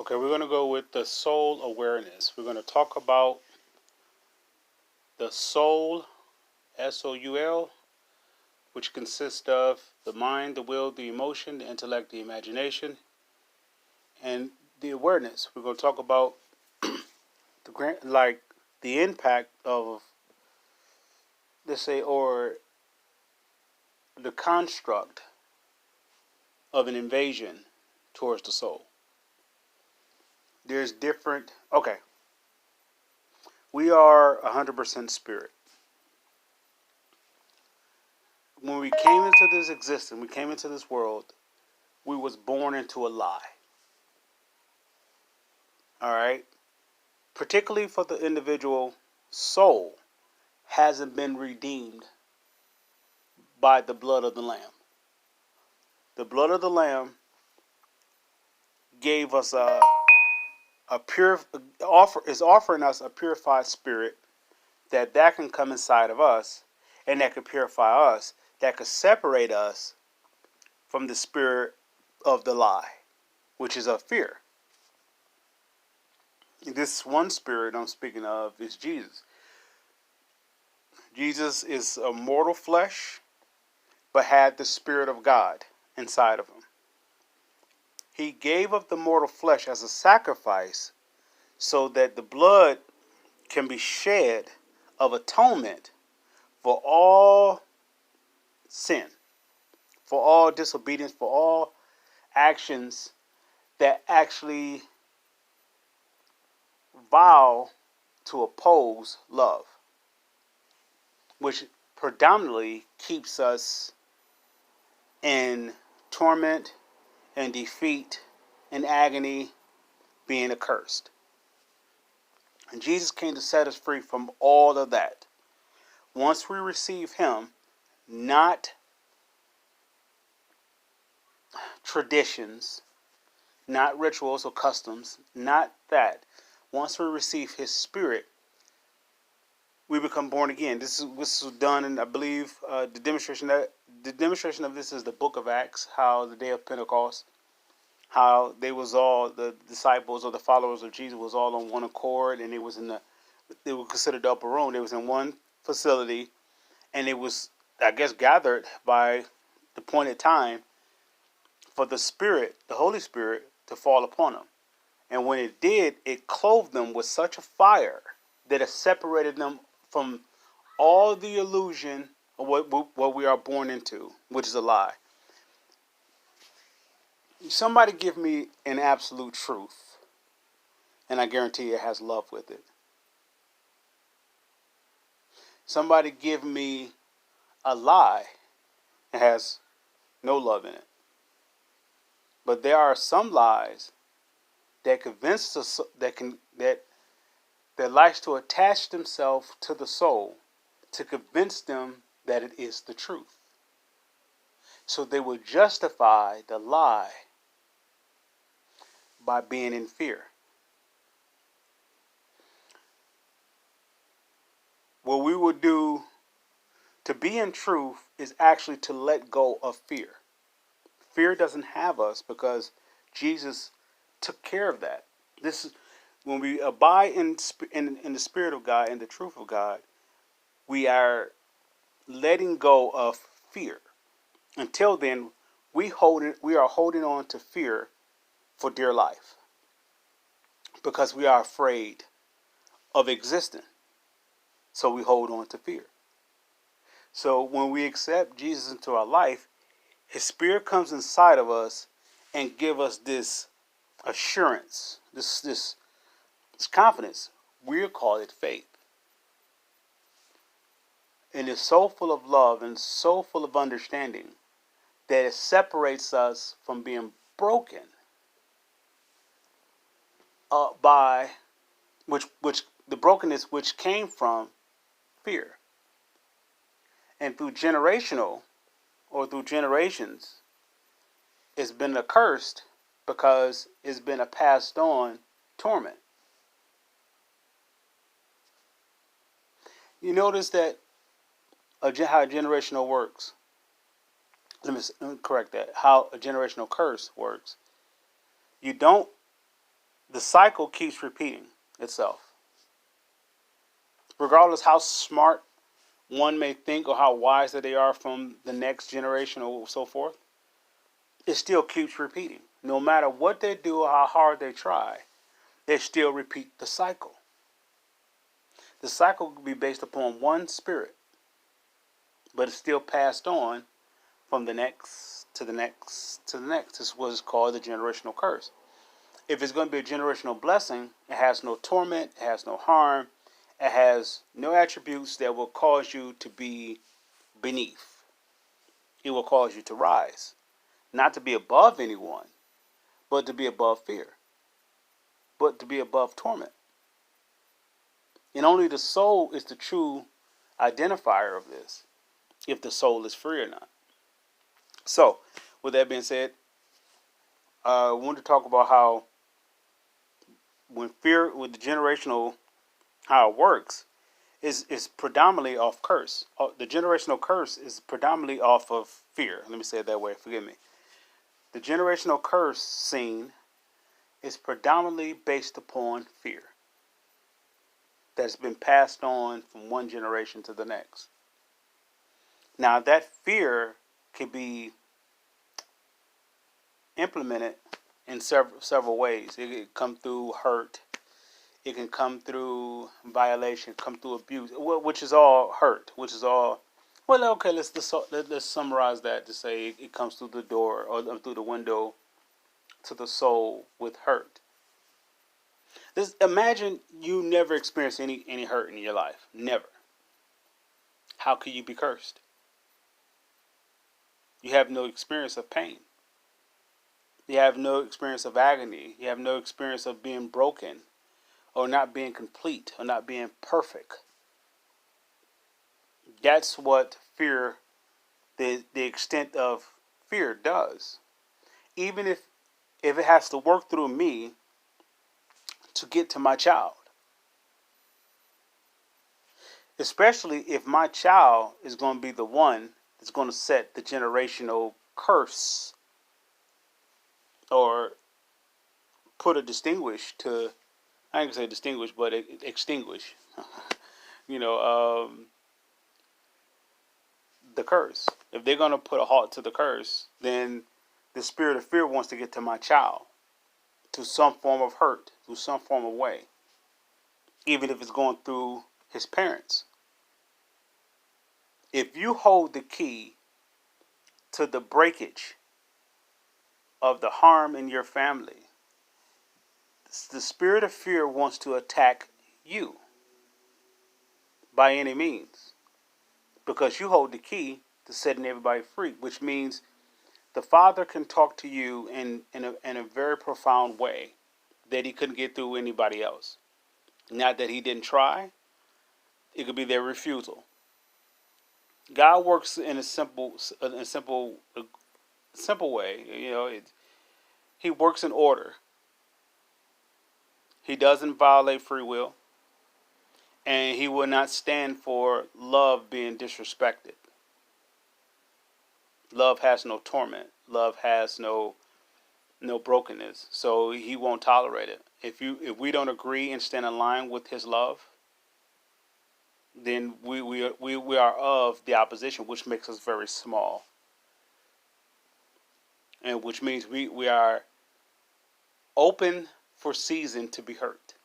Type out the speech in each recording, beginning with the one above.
Okay, we're going to go with the soul awareness. We're going to talk about the soul, SOUL, which consists of the mind, the will, the emotion, the intellect, the imagination, and the awareness. We're going to talk about the impact of, let's say, or the construct of an invasion towards the soul. There's different. Okay, we are 100% spirit. When we came into this existence, we came into this world, we was born into a lie. All right? Particularly for the individual soul hasn't been redeemed by the blood of the lamb. The blood of the lamb gave us a pure is offering us a purified spirit that can come inside of us and that could purify us, that could separate us from the spirit of the lie, which is of fear. This one spirit I'm speaking of is Jesus. Jesus is a mortal flesh, but had the Spirit of God inside of him. He gave up the mortal flesh as a sacrifice so that the blood can be shed of atonement for all sin, for all disobedience, for all actions that actually vow to oppose love, which predominantly keeps us in torment and defeat and agony, being accursed. And Jesus came to set us free from all of that. Once we receive him, not traditions, not rituals or customs, not that. Once we receive his spirit, we become born again. This was done, and I believe the demonstration of this is the Book of Acts. How the day of Pentecost, how they was all the disciples or the followers of Jesus was all on one accord, and they were considered the upper room. They was in one facility, and it was, I guess, gathered by the appointed time for the Spirit, the Holy Spirit, to fall upon them. And when it did, it clothed them with such a fire that it separated them from all the illusion of what we are born into, which is a lie. Somebody give me an absolute truth, and I guarantee it has love with it. Somebody give me a lie, it has no love in it. But there are some lies that convince us that likes to attach themselves to the soul to convince them that it is the truth. So they will justify the lie by being in fear. What we will do to be in truth is actually to let go of fear. Fear doesn't have us because Jesus took care of that. This is when we abide in the Spirit of God and the truth of God, we are letting go of fear. Until then, we are holding on to fear for dear life because we are afraid of existing. So we hold on to fear. So when we accept Jesus into our life, his Spirit comes inside of us and give us this assurance, this confidence. We'll call it faith. And it's so full of love and so full of understanding that it separates us from being broken by which the brokenness which came from fear. And through generational or through generations, it's been accursed because it's been a passed on torment. You notice that how generational works. Let me correct that. How a generational curse works. You don't the cycle keeps repeating itself. Regardless how smart one may think or how wise that they are from the next generation or so forth, it still keeps repeating. No matter what they do or how hard they try, they still repeat the cycle. The cycle could be based upon one spirit, but it's still passed on from the next to the next to the next. This is what is called the generational curse. If it's going to be a generational blessing, it has no torment, it has no harm, it has no attributes that will cause you to be beneath. It will cause you to rise. Not to be above anyone, but to be above fear, but to be above torment. And only the soul is the true identifier of this, if the soul is free or not. So, with that being said, I want to talk about how when fear, with the generational, how it works, is predominantly off curse. The generational curse is predominantly off of fear. Let me say it that way. Forgive me. The generational curse scene is predominantly based upon fear that's been passed on from one generation to the next. Now, that fear can be implemented in several ways. It can come through hurt. It can come through violation, come through abuse, which is all hurt, which is all, well, okay, let's summarize that to say it comes through the door or through the window to the soul with hurt. Imagine you never experienced any hurt in your life. Never. How could you be cursed? You have no experience of pain. You have no experience of agony. You have no experience of being broken or not being complete or not being perfect. That's what fear, the extent of fear does. Even if it has to work through me to get to my child. Especially if my child is going to be the one that's going to set the generational curse or put a distinguish to, I ain't gonna say distinguish, but extinguish, the curse. If they're going to put a halt to the curse, then the spirit of fear wants to get to my child through some form of hurt, through some form of way, even if it's going through his parents. If you hold the key to the breakage of the harm in your family, the spirit of fear wants to attack you by any means, because you hold the key to setting everybody free, which means the Father can talk to you in a very profound way that he couldn't get through anybody else. Not that he didn't try. It could be their refusal. God works in a simple way. He works in order. He doesn't violate free will. And he will not stand for love being disrespected. Love has no torment. Love has no brokenness. So he won't tolerate it. If we don't agree and stand in line with his love, then we are of the opposition, which makes us very small. And which means we are open for season to be hurt.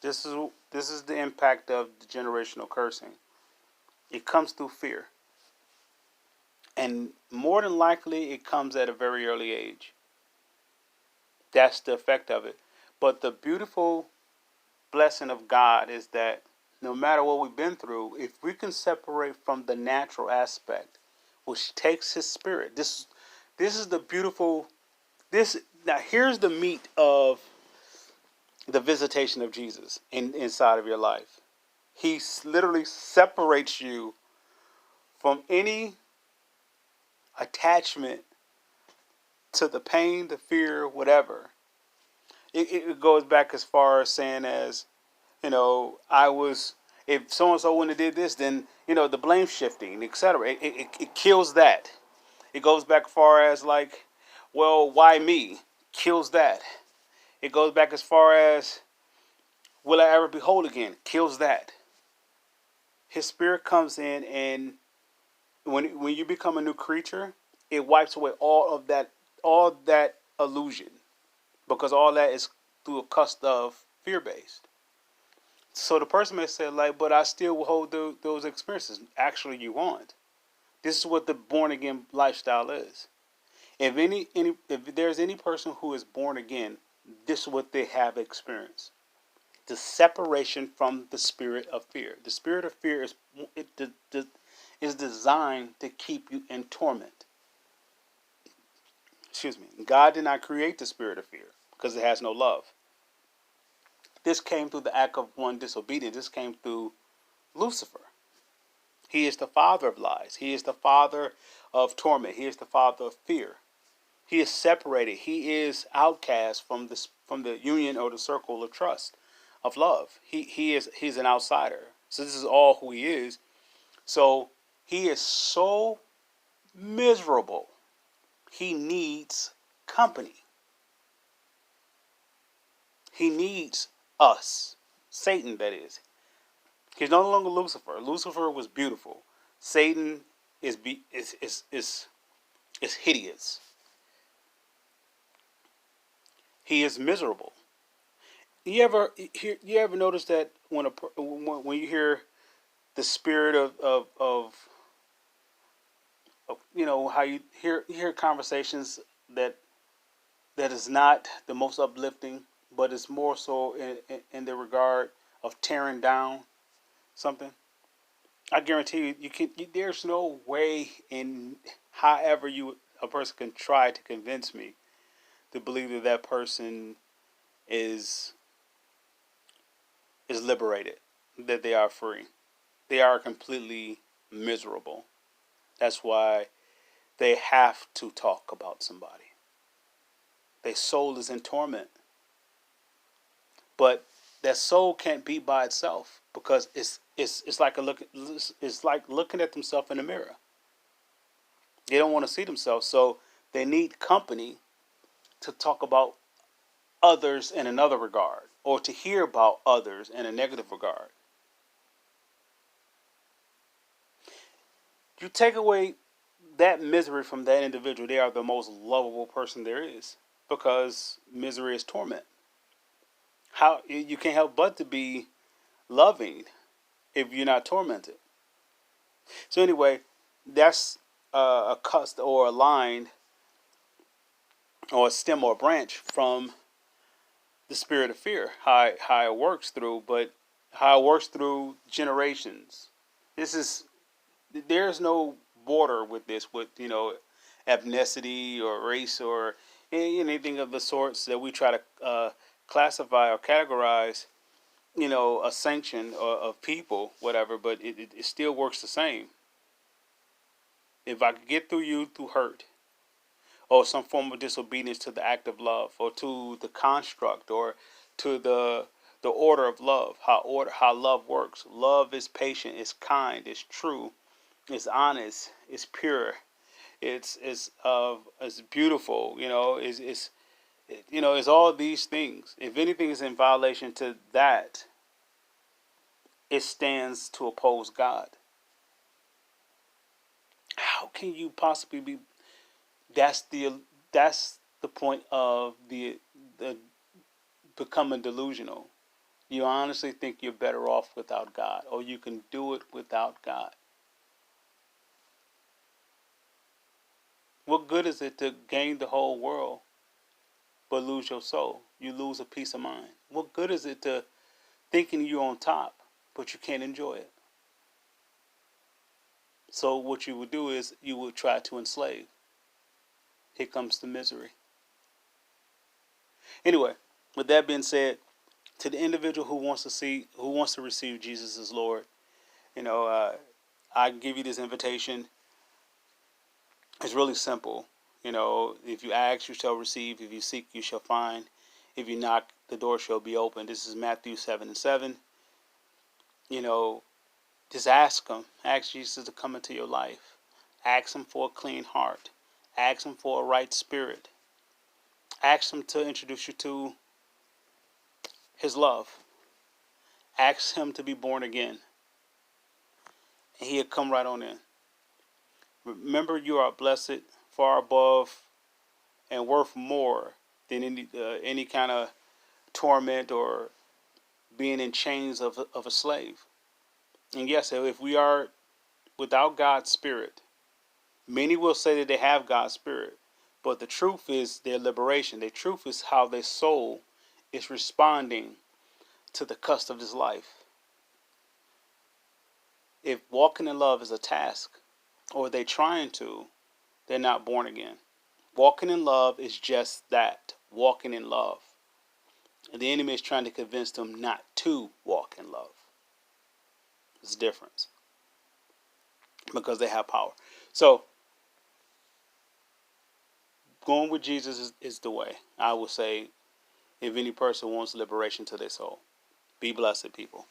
This is the impact of the generational cursing. It comes through fear. And more than likely, it comes at a very early age. That's the effect of it. But the beautiful blessing of God is that no matter what we've been through, if we can separate from the natural aspect, which takes his spirit, this is the beautiful, now here's the meat of the visitation of Jesus inside of your life. He literally separates you from any attachment to the pain, the fear, whatever. It goes back as far as saying as, if so-and-so wouldn't have did this, then, the blame shifting, etc. It kills that. It goes back as far as like, Well, why me? Kills that. It goes back as far as, will I ever be whole again? Kills that. His spirit comes in, and when you become a new creature, it wipes away all that illusion, because all that is through a cusp of fear based. So the person may say, like, but I still will hold those experiences. Actually, you won't. This is what the born again lifestyle is. If there's any person who is born again, this is what they have experienced: the separation from the spirit of fear. The spirit of fear is designed to keep you in torment. Excuse me. God did not create the spirit of fear because it has no love. This came through the act of one disobedient. This came through Lucifer. He is the father of lies. He is the father of torment. He is the father of fear. He is separated. He is outcast from the union or the circle of trust, of love. He's an outsider. So this is all who he is. So he is so miserable. He needs company. He needs us. Satan, that is. He's no longer Lucifer. Lucifer was beautiful. Satan is hideous. He is miserable. You ever notice that when you hear the spirit of how you hear conversations that is not the most uplifting, but it's more so in the regard of tearing down something. I guarantee there's no way in however a person can try to convince me to believe that person is liberated, that they are free. They are completely miserable. That's why they have to talk about somebody. Their soul is in torment. But that soul can't be by itself, because it's like looking at themselves in the mirror. They don't want to see themselves, so they need company to talk about others in another regard, or to hear about others in a negative regard. You take away that misery from that individual, they are the most lovable person there is, because misery is torment. How you can't help but to be loving if you're not tormented. So anyway, that's a cusp or a line or a stem or a branch from the spirit of fear. How it works through, but how it works through generations. This is There's no border with this, with ethnicity or race or anything of the sorts that we try to classify or categorize. A sanction of people, whatever, but it still works the same. If I could get through you through hurt, or some form of disobedience to the act of love, or to the construct, or to the order of love, how love works. Love is patient, it's kind, it's true, it's honest, it's pure, it's beautiful. It's all these things. If anything is in violation to that, it stands to oppose God. How can you possibly be? That's the point of the becoming delusional. You honestly think you're better off without God, or you can do it without God. What good is it to gain the whole world but lose your soul? You lose a peace of mind. What good is it to thinking you're on top but you can't enjoy it? So what you would do is you would try to enslave. Here comes the misery. Anyway, with that being said, to the individual who wants to receive Jesus as Lord, you know, uh, I give you this invitation. It's really simple. If you ask, you shall receive. If you seek, you shall find. If you knock, the door shall be open. This is Matthew 7:7. You know, just ask Him. Ask Jesus to come into your life. Ask Him for a clean heart. Ask Him for a right spirit. Ask him to introduce you to his love. Ask him to be born again. And he'll come right on in. Remember, you are blessed, far above and worth more than any kind of torment or being in chains of a slave. And yes, if we are without God's Spirit, many will say that they have God's Spirit, but the truth is their liberation. The truth is how their soul is responding to the cost of this life. If walking in love is a task, or they're trying to, they're not born again. Walking in love is just that, walking in love. And the enemy is trying to convince them not to walk in love. It's a difference. Because they have power. So, going with Jesus is the way. I would say, if any person wants liberation to their soul. Be blessed, people.